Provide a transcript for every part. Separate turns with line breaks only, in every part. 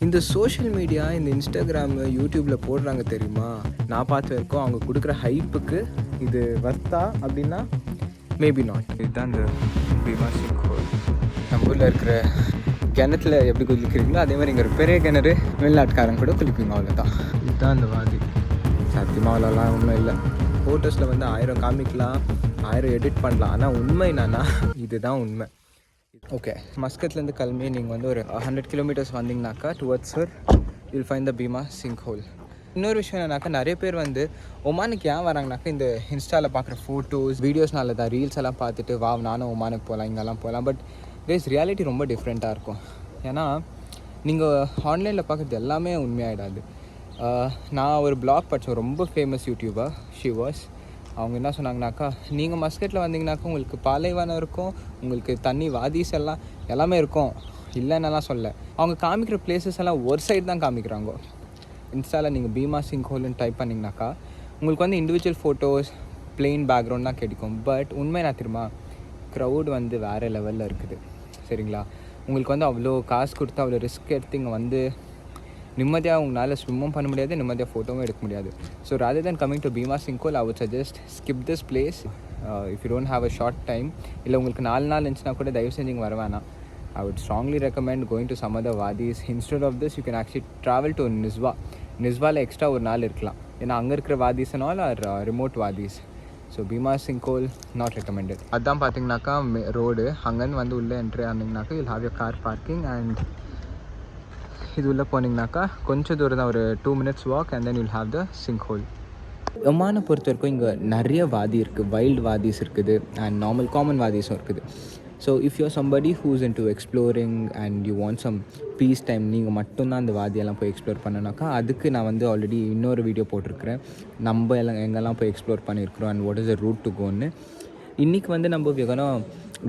இந்த social media, இந்த Instagram, யூடியூப்பில் போடுறாங்க தெரியுமா? நான் பார்த்த வரைக்கும் அவங்க கொடுக்குற ஹைப்புக்கு இது வர்த்தா அப்படின்னா மேபி நாட். இதுதான் இந்த பீமா சிங்க் ஹோல். நம்ம ஊரில் இருக்கிற கிணத்துல எப்படி குளிக்கிறீங்களோ அதே மாதிரி இங்கே ஒரு பெரிய கிணறு வெளிநாட்டுக்காரங்க கூட குளிப்பீங்க, அவ்வளோதான். இதுதான் அந்த வாதி. சத்தியமாக அவ்வளோலாம் ஒன்றும் இல்லை. ஃபோட்டோஸில் வந்து 1000 காமிக்கலாம், 1000 எடிட் பண்ணலாம். ஆனால் உண்மை என்னன்னா இதுதான் உண்மை. ஓகே, மஸ்கட்லேருந்து கிளம்பி நீங்கள் வந்து ஒரு 100 கிலோமீட்டர்ஸ் வந்தீங்கனாக்கா towards will find the Bimmah sink whole. இன்னொரு விஷயம் என்னன்னாக்கா, நிறைய பேர் வந்து ஒமானுக்கு ஏன் வராங்கனாக்கா இந்த இன்ஸ்டாவில் பார்க்குற ஃபோட்டோஸ் வீடியோஸ்னால தான், ரீல்ஸ் எல்லாம் பார்த்துட்டு வா நானும் ஒமானுக்கு போகலாம் இங்கெல்லாம் போகலாம். பட் தேஸ் ரியாலிட்டி ரொம்ப டிஃப்ரெண்ட்டாக இருக்கும். ஏன்னா நீங்கள் ஆன்லைனில் பார்க்குறது எல்லாமே உண்மையாகிடாது. நான் ஒரு பிளாக் படித்தேன், ரொம்ப ஃபேமஸ் யூடியூபர் ஷி வாஸ். அவங்க என்ன சொன்னாங்கனாக்கா, நீங்கள் மஸ்கட்டில் வந்தீங்கனாக்கா உங்களுக்கு பாலைவனம் இருக்கும், உங்களுக்கு தண்ணி வாதிஸ் எல்லாம் எல்லாமே இருக்கும், இல்லைன்னெல்லாம் சொல்ல. அவங்க காமிக்கிற பிளேசஸ் எல்லாம் ஒரு சைடு தான் காமிக்கிறாங்க. இன்ஸ்டாவில் நீங்கள் பீமா சிங்க் ஹோல்னு டைப் பண்ணிங்கனாக்கா உங்களுக்கு வந்து இண்டிவிஜுவல் ஃபோட்டோஸ், பிளெயின் பேக்ரவுண்ட் தான் கிடைக்கும். பட் உண்மை நான் திரும்ப க்ரௌட் வந்து வேறு லெவலில் இருக்குது, சரிங்களா? உங்களுக்கு வந்து அவ்வளோ காசு கொடுத்து அவ்வளோ ரிஸ்க் எடுத்து இங்கே வந்து நிம்மதியாக உங்களால் ஸ்விம்மும் பண்ண முடியாது, நிம்மதியாக ஃபோட்டோவும் எடுக்க முடியாது. So rather then coming to Bheema sink hole, I would suggest skip this place if you don't have a short time. இல்லை உங்களுக்கு 4 நாள் இருந்துச்சுன்னா கூட தயவு செஞ்சு இங்கே வர வேணாம். I would strongly recommend going to some other wadis. Instead of this, you can actually travel to Nizwa. Nizwala extra ஒரு நாள் இருக்கலாம். ஏன்னா அங்கே இருக்கிற wadis and all are remote wadis. So Bimmah sink whole not recommended. அதான் பார்த்தீங்கன்னாக்கா road. அங்கேருந்து வந்து உள்ளே என்ட்ரி ஆனீங்கனாக்கா you'll have your car parking. And இது உள்ளே போனீங்கனாக்கா கொஞ்சம் தூரம் தான், ஒரு 2 minutes walk, and then you'll have the sinkhole. ஒமானை பொறுத்த வரைக்கும் இங்கே நிறைய வாதி இருக்குது. வைல்டு வாதிஸ் இருக்குது அண்ட் நார்மல் காமன் வாதிஸும் இருக்குது. So if you're somebody who's into exploring and you want some peace time, நீங்கள் மட்டும்தான் அந்த வாதியெல்லாம் போய் எக்ஸ்ப்ளோர் பண்ணனாக்கா அதுக்கு நான் வந்து ஆல்ரெடி இன்னொரு வீடியோ போட்டிருக்கிறேன். நம்ம எல்லாம் எங்கெல்லாம் போய் எக்ஸ்ப்ளோர் பண்ணியிருக்கிறோம் and what is the route to கோன்னு. இன்றைக்கி வந்து நம்ம வேணா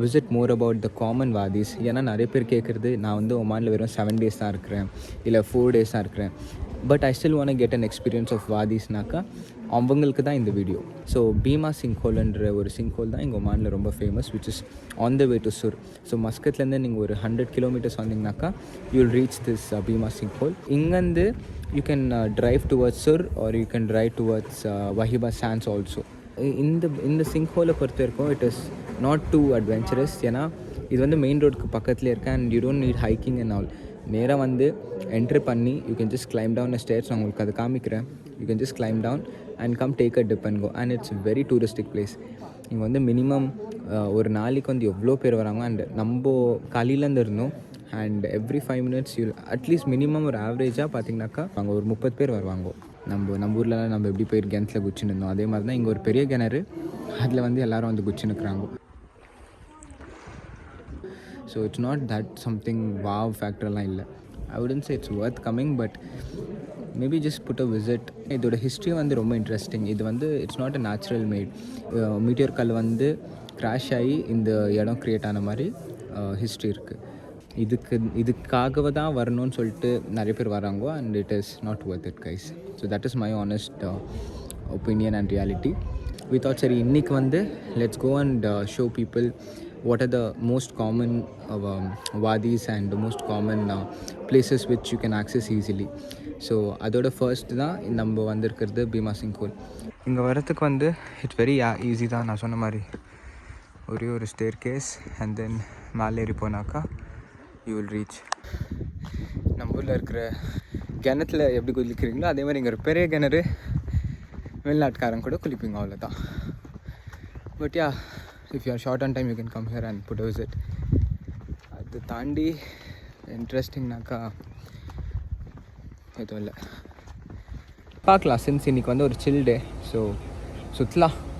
visit more about the common wadis. ஏன்னா நிறைய பேர் கேட்குறது, நான் வந்து ஒமானில் வெறும் 7 days தான் இருக்கிறேன், இல்லை 4 days தான் இருக்கிறேன், but I still want get an experience of வாதிஸ்னாக்கா அவங்களுக்கு தான் இந்த வீடியோ. ஸோ பீமா சிங்க் ஹோல்ன்ற ஒரு சிங்க் ஹோல் தான் இங்கே ஒமானில் ரொம்ப famous, which is on the way to Sur. So மஸ்கட்லேருந்து நீங்கள் ஒரு 100 kilometers வந்தீங்கனாக்கா you will reach this Bimmah sink whole. இங்கேருந்து you can drive towards Sur or you can drive towards Wahiba Sands also. இந்த சிங்க் ஹோலை பொறுத்த வரைக்கும் it is not too adventurous. ஏன்னா இது வந்து மெயின் ரோடுக்கு பக்கத்துலேயே இருக்குது and you don't need hiking and all. நேராக வந்து என்ட்ரி பண்ணி you can just climb down a stairs. நான் உங்களுக்கு அதை காமிக்கிறேன். You can just climb down and come take a dip and go. And it's very touristic place. இங்கே வந்து minimum ஒரு நாளைக்கு வந்து எவ்வளோ பேர் வராங்க. அண்ட் நம்ம காலையிலேருந்து இருந்தோம் and every 5 minutes you at least minimum ஒரு ஆவரேஜாக பார்த்தீங்கன்னாக்கா அங்கே ஒரு 30 பேர் வருவாங்க. நம்ம ஊர்லலாம் நம்ம எப்படி போய் கிணத்துல குச்சின்னு இருந்தோம், அதே மாதிரி தான் இங்கே ஒரு பெரிய கிணறு, அதில் வந்து எல்லோரும் வந்து குச்சின்னு இருக்கிறாங்க. So it's not that something wow ஃபேக்டர்லாம் இல்லை. I wouldn't say it's worth coming, but maybe just put a visit. இதோட ஹிஸ்ட்ரி வந்து ரொம்ப இன்ட்ரெஸ்டிங். இது வந்து it's not a natural made. Meteor கல் வந்து க்ராஷ் ஆகி இந்த இடம் க்ரியேட் ஆன மாதிரி ஹிஸ்ட்ரி இருக்குது. இதுக்காகவே தான் வரணும்னு சொல்லிட்டு நிறைய பேர் வராங்க and it is not worth it guys. So that is my honest opinion and reality. We thought சரி இன்றைக்கி வந்து let's go and show people what are the most common wadis and the most common places which you can access easily. So அதோட first தான் நம்ம வந்திருக்கிறது Bima sink whole. இங்கே வரத்துக்கு வந்து இட்ஸ் வெரி ஈஸி தான். நான் சொன்ன மாதிரி ஒரே ஒரு ஸ்டேர் கேஸ் அண்ட் தென் மேலே ஏறி போனாக்கா யூ வில் ரீச். நம்ம ஊரில் இருக்கிற கிணத்துல எப்படி குளிக்கிறீங்களோ அதே மாதிரி இங்கே ஒரு பெரிய கிணறு, வெளிநாட்டுக்காரங்க கூட குளிப்பீங்க, அவ்வளோதான். But yeah, if you are short on time you can come here and put a visit. அது தாண்டி இன்ட்ரெஸ்டிங்னாக்கா எதுவும் இல்லை. பார்க்கலாம். சின்ஸ் இன்றைக்கி வந்து ஒரு சில் டே, ஸோ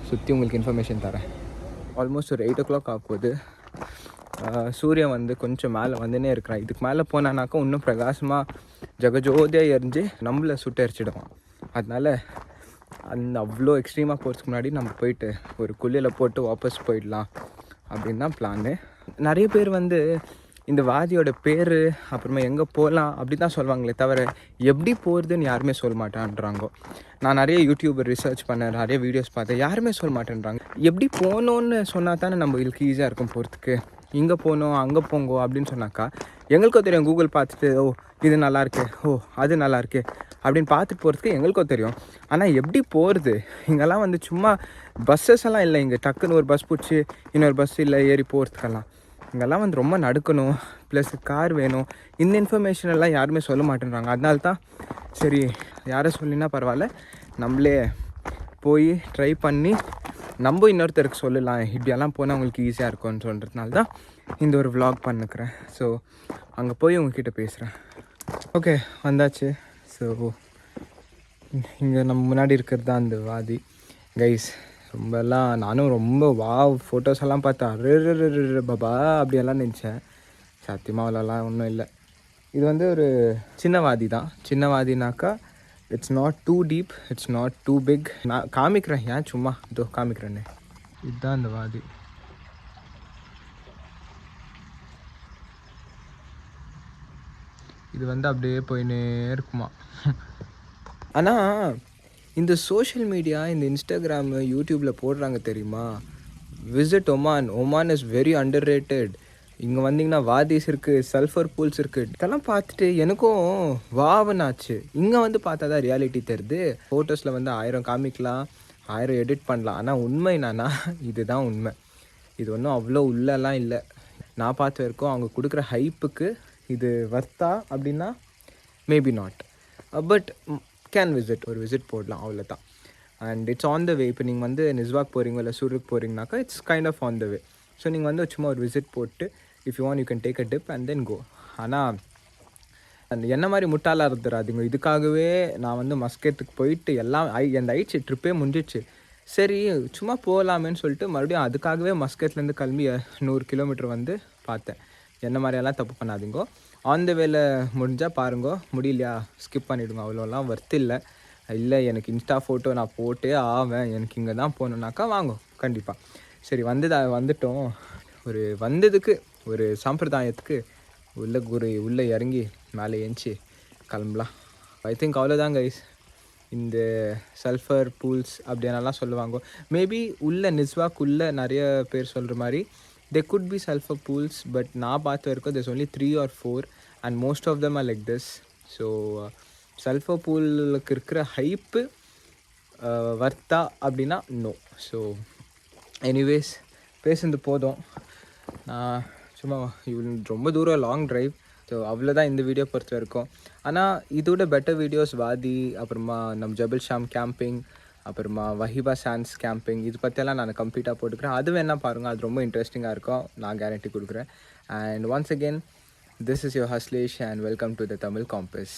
சுற்றி உங்களுக்கு இன்ஃபர்மேஷன் தரேன். ஆல்மோஸ்ட் ஒரு 8 o'clock ஆகும்போது சூரியன் வந்து கொஞ்சம் மேலே வந்துனே இருக்கிறான். இதுக்கு மேலே போனானாக்கா இன்னும் பிரகாசமாக ஜகஜோதியாக எரிஞ்சு நம்மளை சுட்டரிச்சிடுவான். அதனால் அந்த அவ்வளோ எக்ஸ்ட்ரீமாக போகிறதுக்கு முன்னாடி நம்ம போயிட்டு ஒரு குளியில் போட்டு வாபஸ் போயிடலாம் அப்படின்னு தான் பிளானு. நிறைய பேர் வந்து இந்த வாதியோட பேர் அப்புறமா எங்கே போகலாம் அப்படி தான் சொல்லுவாங்களே தவிர எப்படி போகிறதுன்னு யாருமே சொல்ல மாட்டேன்றாங்க. நான் நிறைய யூடியூபர் ரிசர்ச் பண்ணேன், நிறைய வீடியோஸ் பார்த்தேன், யாருமே சொல்ல மாட்டேன்றாங்க. எப்படி போகணுன்னு சொன்னால் தானே நம்மளுக்கு ஈஸியாக இருக்கும் போகிறதுக்கு. இங்கே போகணும் அங்கே போங்கோ அப்படின்னு சொன்னாக்கா எங்களுக்கும் தெரியும். கூகுள் பார்த்துட்டு ஓ இது நல்லாயிருக்கு, ஓ அது நல்லாயிருக்கு அப்படின்னு பார்த்துட்டு போகிறதுக்கு எங்களுக்கும் தெரியும். ஆனால் எப்படி போகிறது? இங்கெல்லாம் வந்து சும்மா பஸ்ஸஸ் எல்லாம் இல்லை. இங்கே டக்குன்னு ஒரு பஸ் பிடிச்சி இன்னொரு பஸ் இல்லை ஏறி போகிறதுக்கெல்லாம் இங்கெல்லாம் வந்து ரொம்ப நடக்கணும். ப்ளஸ் கார் வேணும். இந்த இன்ஃபர்மேஷன் எல்லாம் யாருமே சொல்ல மாட்டேன்றாங்க. அதனால தான் சரி யாரை சொல்லினா பரவாயில்ல, நம்மளே போய் ட்ரை பண்ணி நம்ம இன்னொருத்தருக்கு சொல்லலாம், இப்படியெல்லாம் போனால் உங்களுக்கு ஈஸியாக இருக்கும்னு சொல்கிறதுனால தான் இந்த ஒரு விலாக் பண்ணிக்கிறேன். ஸோ அங்கே போய் உங்ககிட்ட பேசுகிறேன். ஓகே, வந்தாச்சு. ஸோ இங்கே நம்ம முன்னாடி இருக்கிறது தான் அந்த வாதி கைஸ். ரொம்பலாம் நானும் ரொம்ப ஃபோட்டோஸ் எல்லாம் பார்த்தேன். அரு பாபா அப்படியெல்லாம் நினச்சேன். சத்தியமாக அவ்வளோலாம் ஒன்றும் இல்லை. இது வந்து ஒரு சின்ன வாதி தான். சின்ன வாதினாக்கா it's not too deep, it's not too big. நான் காமிக்கிறேன், ஏன் சும்மா இதோ காமிக்கிறேன்னு. இதுதான் அந்த வாதி. இது வந்து அப்படியே போயின்னே இருக்குமா. ஆனால் இந்த சோஷியல் மீடியா, இந்த இன்ஸ்டாகிராமு, யூடியூப்பில் போடுறாங்க தெரியுமா, visit Oman. Oman is very under rated. இங்கே வந்தீங்கன்னா வாதிஸ் இருக்குது, சல்ஃபர் பூல்ஸ் இருக்குது. இதெல்லாம் பார்த்துட்டு எனக்கும் வாவனாச்சு. இங்கே வந்து பார்த்தா தான் ரியாலிட்டி தெரியுது. ஃபோட்டோஸில் வந்து 1000 காமிக்கலாம், 1000 எடிட் பண்ணலாம். ஆனால் உண்மை என்னன்னா இதுதான் உண்மை. இது ஒன்றும் அவ்வளோ உள்ளெல்லாம் இல்லை. நான் பார்த்து வரைக்கும் அவங்க கொடுக்குற ஹைப்புக்கு இது வர்த்தா அப்படின்னா maybe not, but can visit. ஒரு விசிட் போடலாம், அவ்வளோதான். And it's on the way. இப்போ நீங்கள் வந்து நிஸ்வாக் போகிறீங்க இல்லை சூருக்கு போகிறீங்கனாக்கா it's kind of on the way. So நீங்கள் வந்து சும்மா ஒரு விசிட் போட்டு if you want you can take a dip and then go. ஆனால் அந்த என்ன மாதிரி முட்டாளாக இருந்துடாதீங்க. இதுக்காகவே நான் வந்து மஸ்கெத்துக்கு போயிட்டு எல்லாம் அந்த ஆயிடுச்சு, ட்ரிப்பே முடிஞ்சிச்சு. சரி சும்மா போகலாமேன்னு சொல்லிட்டு மறுபடியும் அதுக்காகவே மஸ்கெட்லேருந்து கிளம்பி 100 கிலோமீட்டர் வந்து பார்த்தேன். என்ன மாதிரியெல்லாம் தப்பு பண்ணாதீங்கோ. ஆன் த வேல முடிஞ்சால் பாருங்கோ, முடியலையா ஸ்கிப் பண்ணிவிடுங்க. அவ்வளோலாம் ஒர்த் இல்லை. இல்லை எனக்கு இன்ஸ்டா ஃபோட்டோ நான் போட்டே ஆவேன், எனக்கு இங்கே தான் போகணுன்னாக்கா வாங்கோ கண்டிப்பாக. சரி வந்துட்டோம். ஒரு வந்ததுக்கு ஒரு சம்பிரதாயத்துக்கு உள்ளே இறங்கி மேலே ஏஞ்சி கிளம்பலாம். ஐ திங்க் அவ்வளோதான் கைஸ். இந்த சல்ஃபர் பூல்ஸ் அப்படின்னலாம் சொல்லுவாங்க. மேபி உள்ள நிஸ்வாக்குள்ளே நிறைய பேர் சொல்கிற மாதிரி there could be sulfur pools, but நான் பார்த்த வரைக்கும் there's only 3 or 4 and most of them are like this. So sulfur poolக்கு இருக்கிற ஹைப்பு வர்த்தா அப்படின்னா நோ. ஸோ எனிவேஸ் பேசுனது போதும். நான் சும்மா ரொம்ப தூரம் லாங் ட்ரைவ். ஸோ அவ்வளோதான் இந்த வீடியோ பொறுத்த வரைக்கும். ஆனால் இதோட பெட்டர் வீடியோஸ் வாதி, அப்புறமா நம்ம ஜபல் ஷாம் கேம்பிங், அப்புறமா வஹிபா சாண்ட்ஸ் கேம்பிங், இது பற்றியெல்லாம் நான் கம்ப்ளீட்டாக போட்டுக்கிறேன். அது வேணால் பாருங்கள், அது ரொம்ப இன்ட்ரெஸ்டிங்காக இருக்கும், நான் கேரண்டி கொடுக்குறேன். And once again, this is your Haslesh and welcome to the Tamil compass.